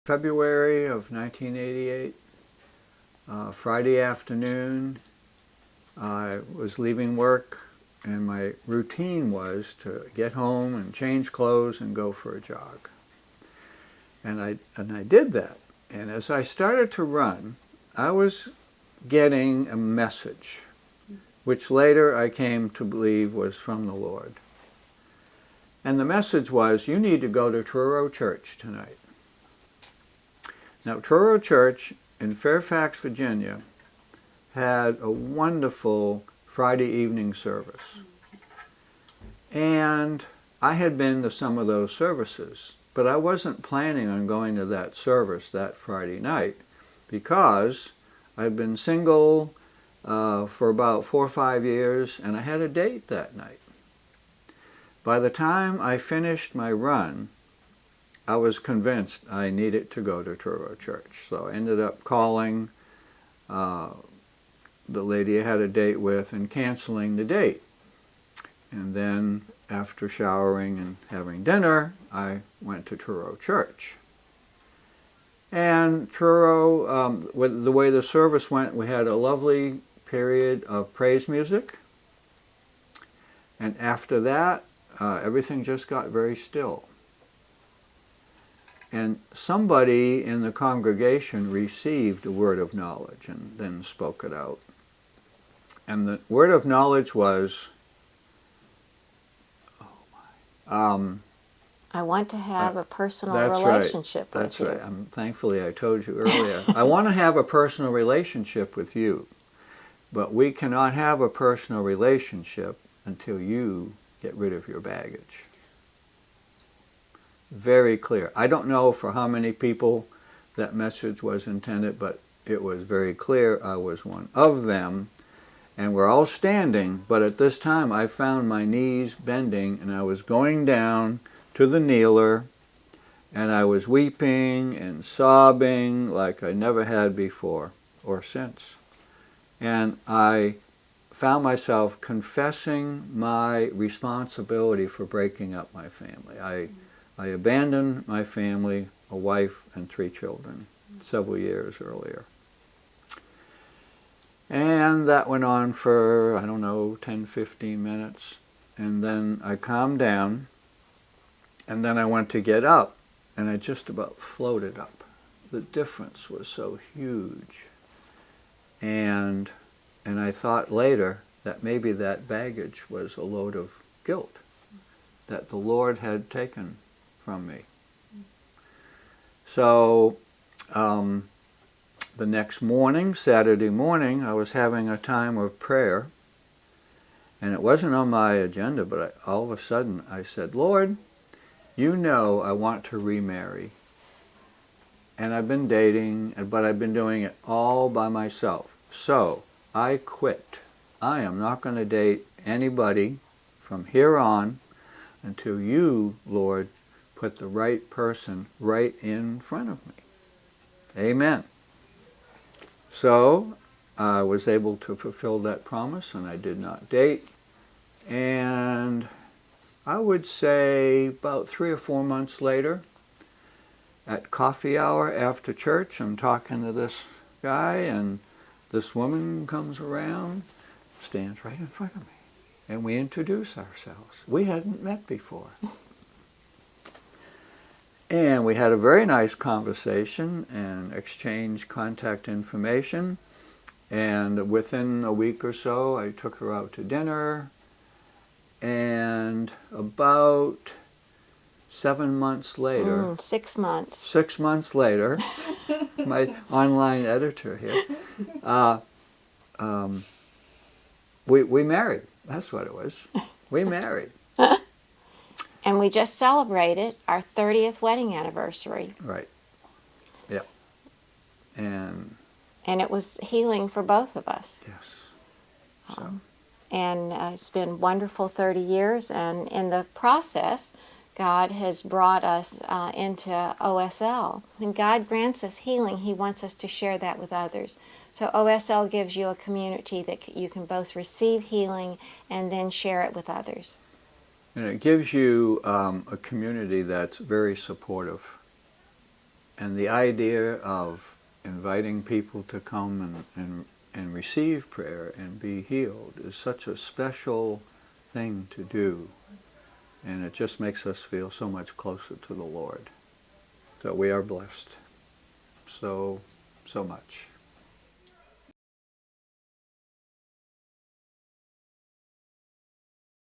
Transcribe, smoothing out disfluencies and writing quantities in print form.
February of 1988, Friday afternoon. I was leaving work, and my routine was to get home and change clothes and go for a jog. And I did that. And as I started to run, I was getting a message, which later I came to believe was from the Lord. And the message was, you need to go to Truro Church tonight. Now, Truro Church in Fairfax, Virginia, had a wonderful Friday evening service. And I had been to some of those services, but I wasn't planning on going to that service that Friday night because I'd been single for about 4 or 5 years, and I had a date that night. By the time I finished my run, I was convinced I needed to go to Truro Church. So I ended up calling the lady I had a date with and canceling the date. And then after showering and having dinner, I went to Truro Church. And Truro, with the way the service went, we had a lovely period of praise music. And after that, everything just got very still. And somebody in the congregation received a word of knowledge and then spoke it out. And the word of knowledge was, I want to have a personal that's relationship right. with you. That's right. Thankfully, I told you earlier. I want to have a personal relationship with you, but we cannot have a personal relationship until you get rid of your baggage. Very clear. I don't know for how many people that message was intended, but it was very clear I was one of them. And we're all standing, but at this time I found my knees bending, and I was going down to the kneeler, and I was weeping and sobbing like I never had before or since. And I found myself confessing my responsibility for breaking up my family. I abandoned my family, a wife and 3 children, several years earlier. And that went on for, I don't know, 10, 15 minutes. And then I calmed down, and then I went to get up, and I just about floated up. The difference was so huge. And I thought later that maybe that baggage was a load of guilt that the Lord had taken from me. So the next morning, Saturday morning, I was having a time of prayer, and it wasn't on my agenda, but all of a sudden I said, Lord, you know I want to remarry, and I've been dating, but I've been doing it all by myself. So I quit. I am not going to date anybody from here on until you, Lord, put the right person right in front of me. Amen. So I was able to fulfill that promise, and I did not date. And I would say about 3 or 4 months later, at coffee hour after church, I'm talking to this guy, and this woman comes around, stands right in front of me, and we introduce ourselves. We hadn't met before. And we had a very nice conversation and exchanged contact information. And within a week or so, I took her out to dinner. And about 7 months later... 6 months. 6 months later, my online editor here, we married. That's what it was. We married. And we just celebrated our 30th wedding anniversary. Right. Yep. And it was healing for both of us. yes. So. And it's been wonderful 30 years. And in the process, God has brought us into OSL. When God grants us healing, He wants us to share that with others. So OSL gives you a community that you can both receive healing and then share it with others. And it gives you a community that's very supportive And the idea of inviting people to come and receive prayer and be healed is such a special thing to do. And it just makes us feel so much closer to the Lord. So we are blessed so much.